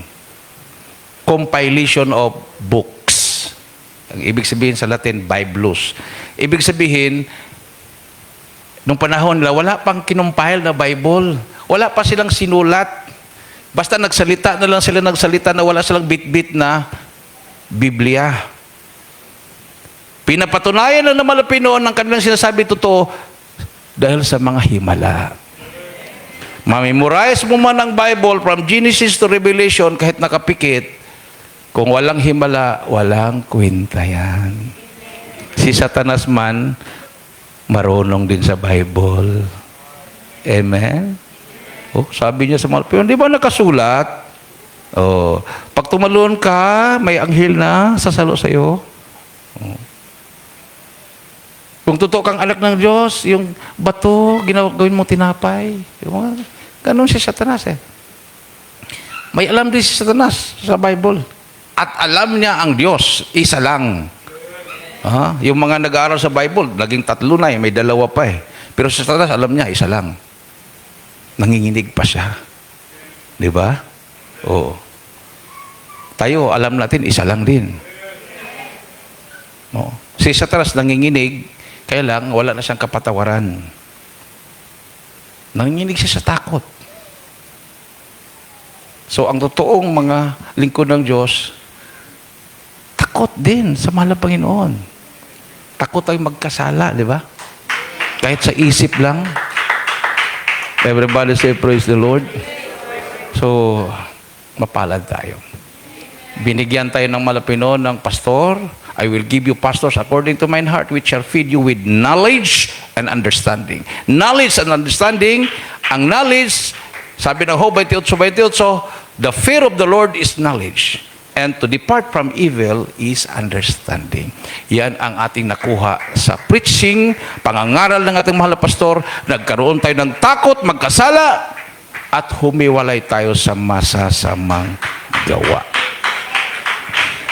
Compilation of books. Ang ibig sabihin sa Latin, Biblos. Ibig sabihin, nung panahon nila, wala pang kinumpile na Bible. Wala pa silang sinulat. Basta nagsalita na lang sila na wala silang bit-bit na Biblia. Pinapatunayan na naman Pinoon ng kanilang sinasabi totoo dahil sa mga himala. Mamemorize mo man ang Bible from Genesis to Revelation kahit nakapikit, kung walang himala, walang kwenta yan. Si Satanas man, marunong din sa Bible. Amen? Oh, sabi niya sa Malapinon, di ba nakasulat? Oh, pag tumalon ka, may anghel na sasalo sa iyo. Oh. Kung totoo kang anak ng Diyos, yung bato, gawin mo tinapay. Ganun si Satanas eh. May alam din si Satanas sa Bible. At alam niya ang Diyos, isa lang. Yung mga nag-aaral sa Bible, naging 3 na eh, may 2 pa eh. Pero si Satanas, alam niya, isa lang. Nanginginig pa siya. Di ba? Oo. Tayo, alam natin, isa lang din. Oo. Si Satanas nanginginig, kaya lang, wala na siyang kapatawaran. Nanginginig siya sa takot. So, ang totoong mga lingkod ng Diyos, takot din sa mahal na Panginoon. Takot tayo magkasala, di ba? Kahit sa isip lang. Everybody say, praise the Lord. So, mapalad tayo. Binigyan tayo ng Malapinon ng pastor. I will give you pastors according to mine heart, which shall feed you with knowledge and understanding. Knowledge and understanding. Ang knowledge, sabi ng Job 28:28, the fear of the Lord is knowledge, and to depart from evil is understanding. Yan ang ating nakuha sa preaching, pangangaral ng ating mahal na pastor. Nagkaroon tayo ng takot, magkasala, at humiwalay tayo sa masasamang gawa.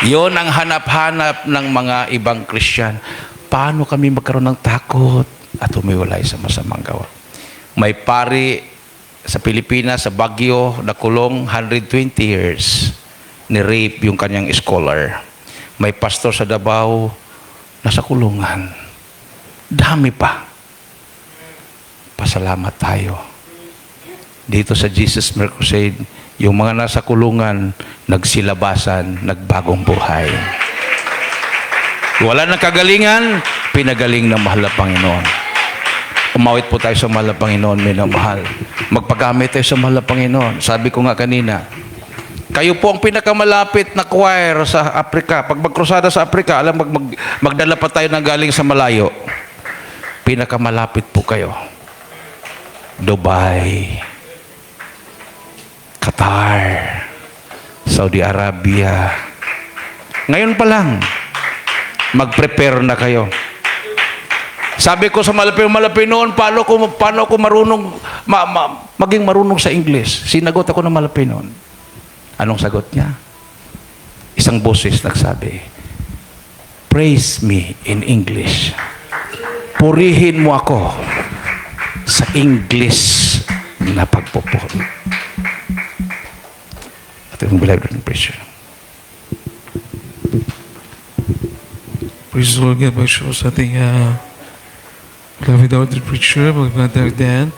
Yon ang hanap-hanap ng mga ibang Christian. Paano kami magkaroon ng takot at humiwalay sa masamang gawa? May pari sa Pilipinas, sa Baguio, nakulong 120 years. Ni-rape yung kanyang scholar. May pastor sa Davao, nasa kulungan. Dami pa. Pasalamat tayo. Dito sa Jesus Mere Crusade, yung mga nasa kulungan, nagsilabasan, nagbagong buhay. Wala nang kagalingan, pinagaling ng mahal na Panginoon. Umawit po tayo sa mahal na Panginoon, minamahal. Magpagamit tayo sa mahal na Panginoon. Sabi ko nga kanina, kayo po ang pinakamalapit na choir sa Africa. Pag magkrusada sa Africa, alam, magdala pa tayo ng galing sa malayo. Pinakamalapit po kayo. Dubai, Qatar, Saudi Arabia. Ngayon pa lang, mag-prepare na kayo. Sabi ko sa Malapinon, paano ko marunong, maging marunong sa English? Sinagot ako ng Malapinon. Anong sagot niya? Isang boses nagsabi, praise me in English. Purihin mo ako sa English na pagpupuri. Ating beloved and precious. Praise the Lord, God bless you sa ating beloved Lord and preacher, beloved Dan.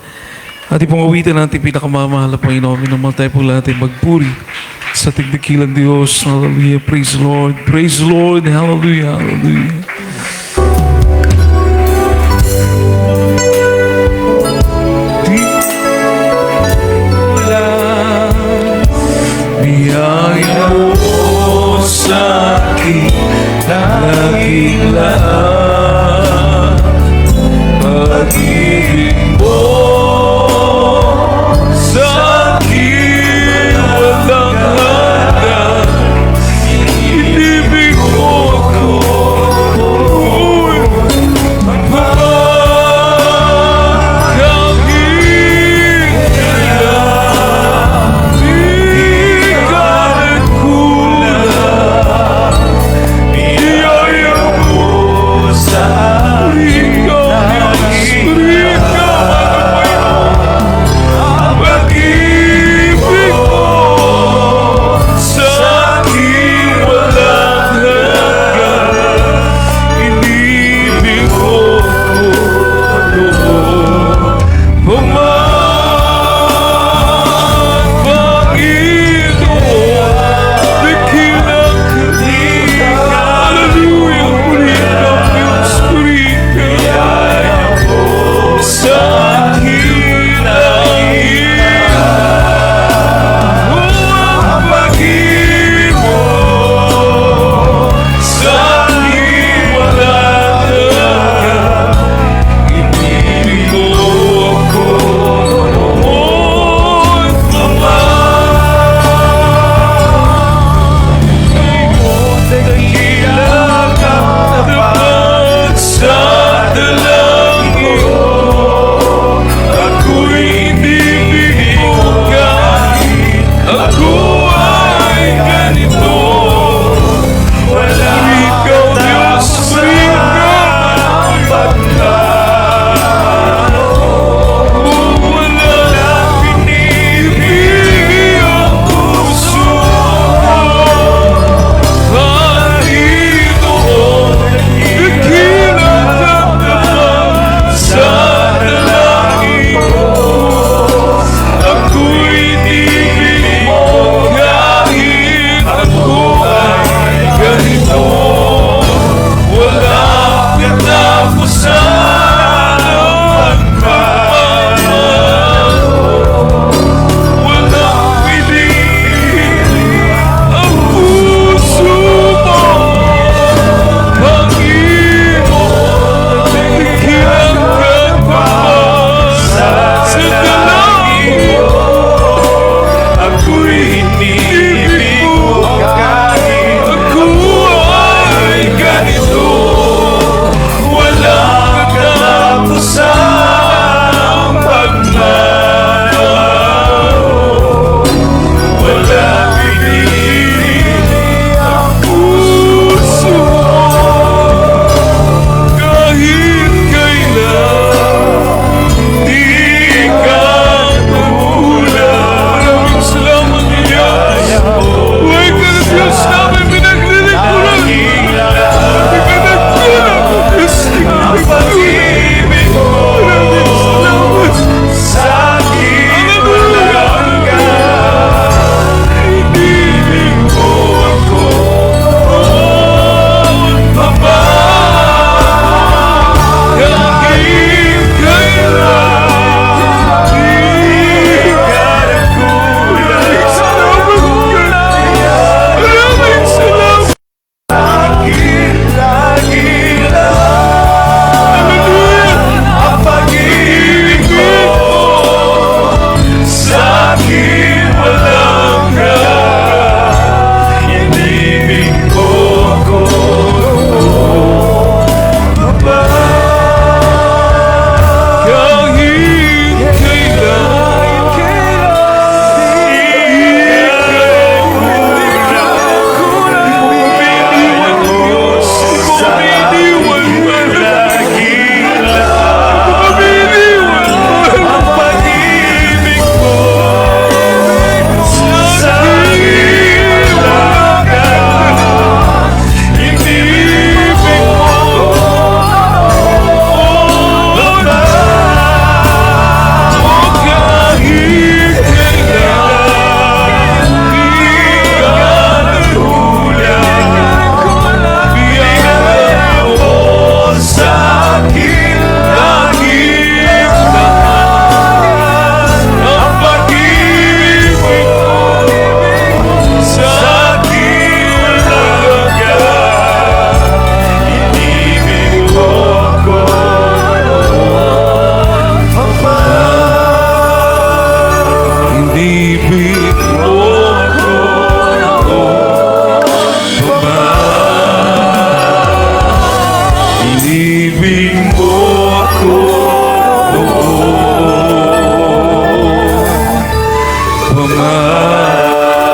Ating pong awitan natin pinakamamahal na Panginoon. Minamahal tayo po natin magpuri sa ating dakilang Diyos. Hallelujah. Praise the Lord. Praise the Lord. Hallelujah. Hallelujah. Biyaya mo sa aking laging lahat, pag-ibig mo sa aking walang hanggan, inibig mo ako,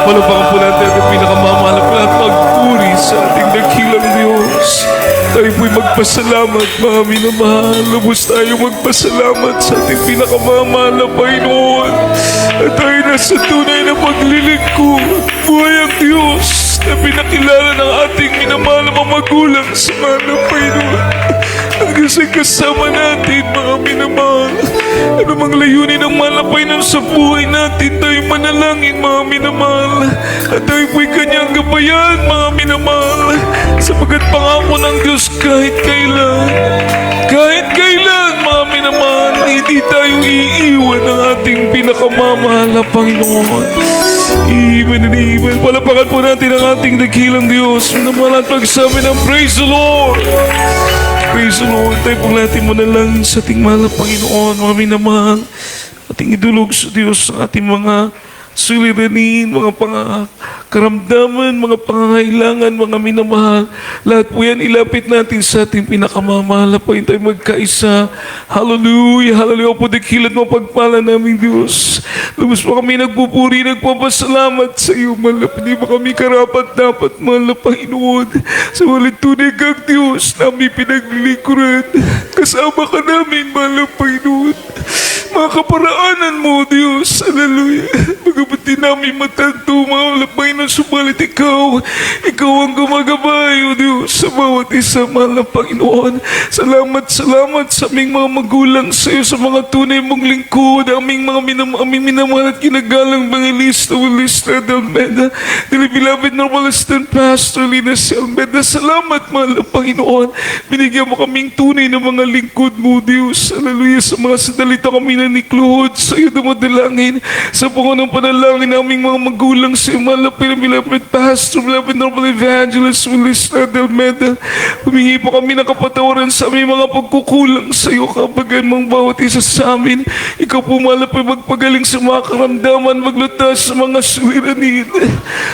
Palapakan po natin ang pinakamamahal na lahat magpuri sa ating dakilang Diyos. Tayo po'y magpasalamat, mga minamahal. Lubos tayo magpasalamat sa ating pinakamamahal na Panginoon. At tayo nasa tunay na paglilingkod. Buhay ang Diyos na pinakilala ng ating minamahal na mga magulang sa mahal na Panginoon. Hanggang sa kasama natin, mga minamahal. Ano mang layunin ng mahal na Panginoon sa buhay natin, tayo manalangin, mga minamahal. At tayo po'y kanyang gabayan, mga minamahal. Sapagkat pangako ng Diyos kahit kailan, mga minamahal, hindi tayo iiwan ng ating pinakamamahal na Panginoon. Amen and amen. Palapakan po natin ang ating dakilang Diyos. Minamahal at pagsabi ng praise the Lord. Praise the Lord. Tayo po natin manalangin sa ating mahal na Panginoon, mga minamahal. Ating idulog sa Diyos ang ating mga suliranin, mga karamdaman, mga pangangailangan, mga minamahal. Lahat po yan ilapit natin sa ating pinakamamahal na Panginoon. Tayo magkaisa. Hallelujah, hallelujah. Po dakilat mo pagpala namin Diyos. Lubos po kami nagpupuri, nagpapasalamat sa iyo, mahal na Panginoon. Hindi ba kami karapat dapat, mahal na Panginoon, sa walang tunay kang Diyos na aming pinaglilingkuran. Kasama ka namin, mahal na Panginoon. Mga kaparaanan mo, Diyos. Hallelujah. Magabat din namin matanto, mahal na Panginoon, subalit ikaw ang gumagabay, O Diyos, sa bawat isa, mahal na Panginoon. Salamat sa aming mga magulang sa iyo, sa mga tunay mong lingkod, aming minamahal at kinagalang Evangelista Wilista Almeda, the beloved normal assistant pastor Linus Almeda. Salamat, mahal na Panginoon. Binigyan mo kaming tunay na mga lingkod mo, Diyos. Hallelujah. Sa mga sandalita kami na nikluhod sa iyo dumadalangin sa Panginoon panalangin naming mga magulang sa iyo, mahal na beloved pastor, beloved normal evangelist Wilista Almeda. Humingi po kami ng kapatawaran sa aming mga pagkukulang sa iyo, kabagan mong bawat isa sa amin. Ikaw po, mahal na magpagaling sa mga karamdaman, maglutas sa mga suliranin.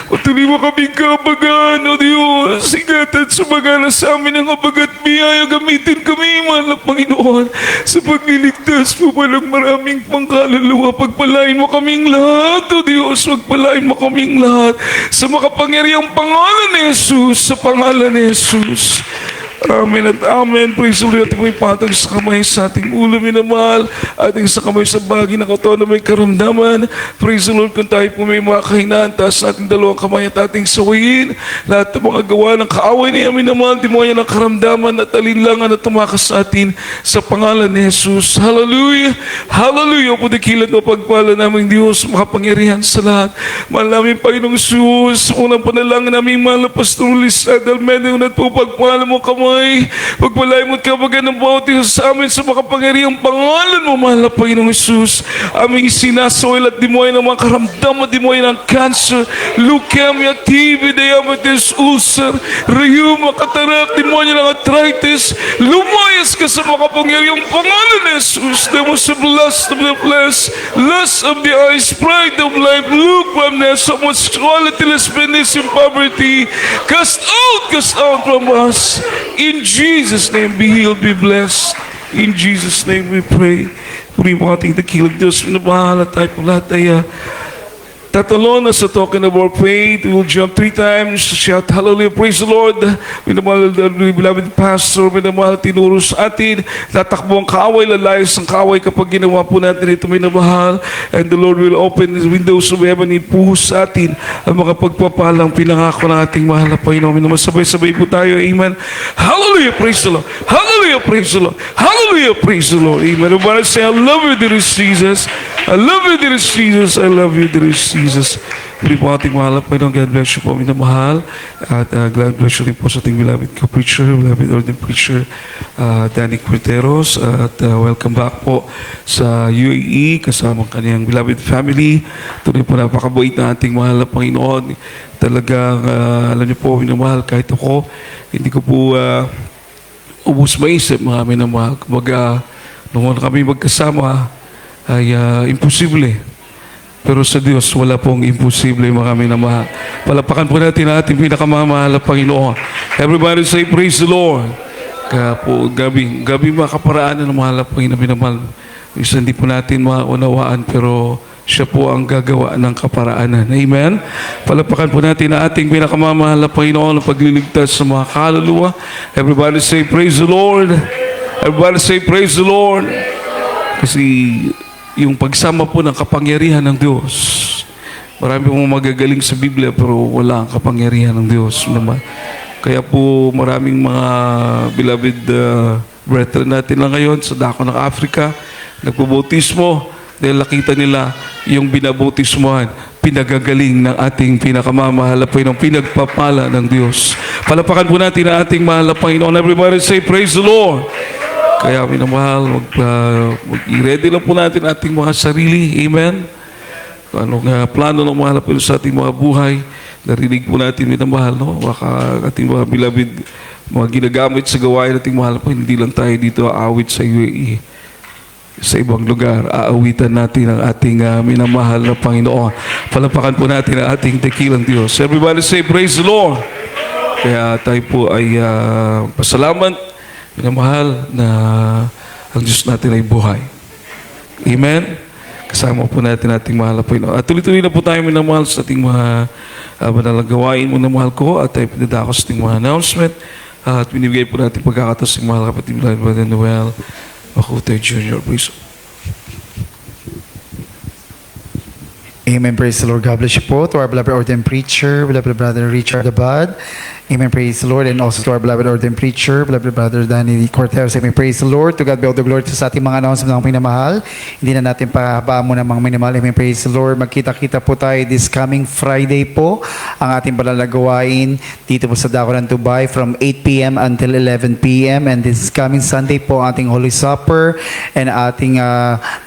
Patuloy mo kaming kabagan, O Diyos. Ingatan sa magana sa amin ang kabagat biyaya. Gamitin kami, mahal na Panginoon, sa pagliligtas po walang maraming pangkaluluwa. Pagpalain mo kaming lahat, O Diyos. Pagpalain mo kaming lahat sa makapangyarihang pangalan ni Jesus, sa pangalan ni Jesus. Amen at amen. Praise the Lord. Ating may patag sa kamay sa ating ulo, minamahal. Ating sa kamay sa bagay na katawan na may karamdaman. Praise the Lord. Kung tayo po may mga kahinaan, taas natin dalawang kamay at ating sawayin. Lahat ng mga gawa ng kaaway niya, minamahal, timoya ng karamdaman at alinlangan at tumakas sa atin sa pangalan ni Jesus. Hallelujah. Hallelujah. Po dakilat mo pagpala namin Diyos, makapangyarihan sa lahat. Mahal namin Panginoong Jesus. Unang panalangin namin, mahal na Pastor Lisa Almeda, unat po pagpala mo kamay. Pagpalay mo at kabagan ng bawat isa sa amin sa makapangyarihang pangalan mo, mahal na Panginoong Jesus. Aming sinasoil at dimuay ng mga karamdaman, dimuay ng cancer, leukemia, TB, diabetes, ulcer, rheuma, katarak, dimuay ng arthritis. Lumayas ka sa makapangyarihang pangalan ni Jesus. Demos of lust of the flesh, lust of the eyes, pride of life, lukewarmness, homosexuality, lesbianism, poverty. Cast out from us. In Jesus' name, be healed, be blessed. In Jesus' name we pray. Puri mo ating dakilang Diyos. Pinabahala tayo po lahat ay tatalon as a token of our faith. We will jump 3 times, shout hallelujah, praise the Lord. Minamahal, beloved pastor, minamahal, tinuro sa atin. Tatakbo ang kaaway, lalayas ang kaaway kapag ginawa po natin ito, minamahal. And the Lord will open the windows of heaven, ipuhos sa atin ang mga pagpapalang pinangako ng ating mahal na Panginoon. Sabay-sabay po tayo, amen. Hallelujah, praise the Lord. Hallelujah, praise the Lord. Hallelujah, praise the Lord. Amen. Everybody say, I love you, dear Jesus. I love you, dear Jesus. I love you, dear Jesus. Puri po ating mahal na Panginoon. God bless you po, minamahal. At God bless you rin po sa ating beloved co-preacher, beloved ordained preacher, Danny Quinteros. At welcome back po sa UAE kasama kanyang beloved family. Tuloy po napakabait na ating mahal na Panginoon. Talagang, alam niyo po, minamahal, kahit ako, hindi ko po ubus maisip, mga minamahal. Kumbaga, nung kami magkasama, ay imposible. Pero sa Diyos, wala pong imposible, mga minamahal. Palapakan po natin ang ating pinakamamahal na Panginoon. Everybody say, praise the Lord. Kaya po, gabi mga kaparaan ng mahal na Panginoon, minamahal. Isa hindi po natin maunawaan, pero siya po ang gagawa ng kaparaanan. Amen? Palapakan po natin ang ating pinakamamahal na Panginoon ang pagliligtas sa mga kaluluwa. Everybody say, praise the Lord. Everybody say, praise the Lord. Kasi yung pagsama po ng kapangyarihan ng Diyos, marami pong magagaling sa Biblia pero wala ang kapangyarihan ng Diyos naman. Kaya po maraming mga beloved brethren natin lang ngayon sa dako ng Africa, nagpabautismo dahil nakita nila yung binabautismohan, pinagagaling ng ating pinakamamahal na Panginoon, pinagpapala ng Diyos. Palapakan po natin ang ating mahal na Panginoon. Everybody say, praise the Lord. Kaya minamahal, mag-ready lang po natin ating mga sarili. Amen? Anong plano ng mahal na Panginoon sa ating mga buhay. Narinig po natin minamahal, no? Baka ating mga beloved, mga ginagamit sa gawain nating mahal po, hindi lang tayo dito aawit sa UAE. Sa ibang lugar, aawitan natin ang ating minamahal na Panginoon. Palapakan po natin ang ating dakilang Diyos. Everybody say, praise the Lord. Kaya tayo po ay pasalamat, minamahal, na ang Diyos natin ay buhay. Amen? Kasama po natin ating mahal na Panginoon. At tuloy-tuloy na po tayo minamahal sa ating mga manalagawain mo na mahal ko at tayo pinadako sa ating mga announcement. At binibigay po natin pagkakataon sa ating mahal kapatid Brother Noel Makutoy Jr. Please. Amen. Praise the Lord. God bless you po. To our beloved ordained preacher, beloved brother Richard Abad. Amen. Praise the Lord. And also to our beloved ordained preacher, beloved brother Danny Cortez. Amen. Praise the Lord. To God be all the glory sa ating mga announcement ng minamahal. Hindi na natin pahabaan mo ng mga minamahal. Amen. Praise the Lord. Magkita-kita po tayo this coming Friday po. Ang ating palalagawain dito po sa Dako ng Dubai from 8 p.m. until 11 p.m. And this coming Sunday po ang ating Holy Supper and ating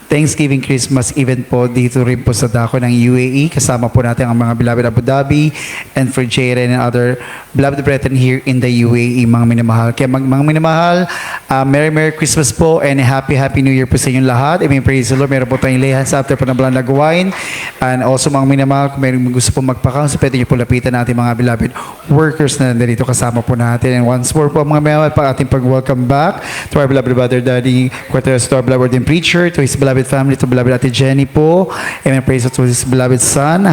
Thanksgiving Christmas event po dito rin po sa Dako ng UAE. Kasama po natin ang mga beloved Abu Dhabi and for Jaren and other beloved brethren here in the UAE, mga minamahal. Kaya mga minamahal, Merry Christmas po and Happy New Year po sa inyong lahat. Amen. Praise the Lord. Meron po tayong lehans after po ng balang nagawain. And also mga minamahal, kung meron gusto po magpakang, so pwede niyo po lapitan natin mga beloved workers na nandito kasama po natin. And once more po mga minamahal, pag ating pag-welcome back to our beloved brother Daddy Cortez, to our beloved ordained preacher, to his beloved family, to beloved Ate Jenny po. Amen. Praise to his beloved son.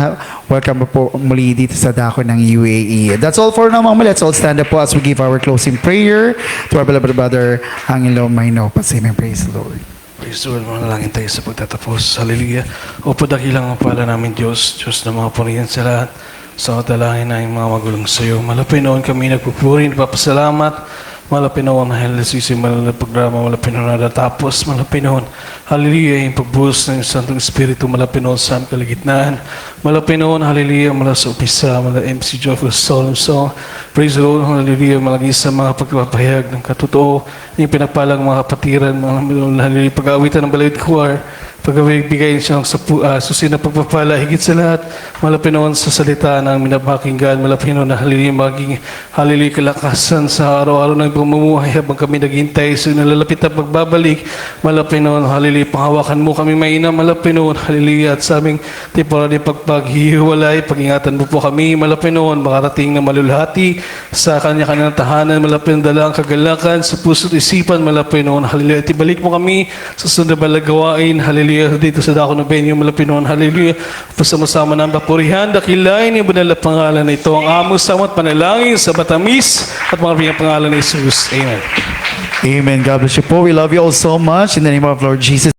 Welcome po muli dito sa Dako ng UAE. That's all for now, mga mali. Let's all stand up po as we give our closing prayer to our beloved brother Angelo Maino. Amen. Praise the Lord. Praise the Lord, manalangin tayo sa pagtatapos. Hallelujah. O padakilang ang pala namin Diyos, Diyos na mga purihan sa lahat, sa katalangin na mga magulong sa iyo. Malapit noon kami nagpupuri, nagpapasalamat. Malapit noon, malapit na programa, malapit noon natatapos, malapit noon. Hallelujah, yung pagbuhos ng Santong Espiritu, malapit noon sa aming kaligitnaan. Malapit noon, hallelujah, mula sa upisa, mula MC Joyful Solemn Song. Praise the Lord, hallelujah, malagi sa mga pagpapahayag ng katotoo, yung pinagpalang mga kapatiran, mga hallelujah, pag-aawitan ng Balawid Choir, pagbigayin siyang susi na pagpapala, higit sa lahat, malapit noon sa salita ng minapakinggan, malapit noon na hallelujah, maging hallelujah kalakasan sa araw-araw ng pamumuhay habang kami naghintay sa nalalapit na pagbabalik, malapit noon, hallelujah, panghawakan mo kami mainam, malapit noon, hallelujah, at sa aming temporary pagpaghihiwalay, pag-ingatan mo po kami, malapit noon, makarating na malulhati sa kanya-kanyang tahanan, malapit na dalang kagalakan sa puso't isipan, malapit noon, hallelujah, at ibalik mo kami sa sunod na balagawain, hallelujah, dito sa Dako ng Benyo, malapit noon, hallelujah, pasama-sama ng papurihan, dakilain yung banal na pangalan na ito, ang amo samot panalangin sa batamis at mga pangalan ni Jesus. Amen. Amen. God bless you po. We love you all so much. In the name of Lord Jesus.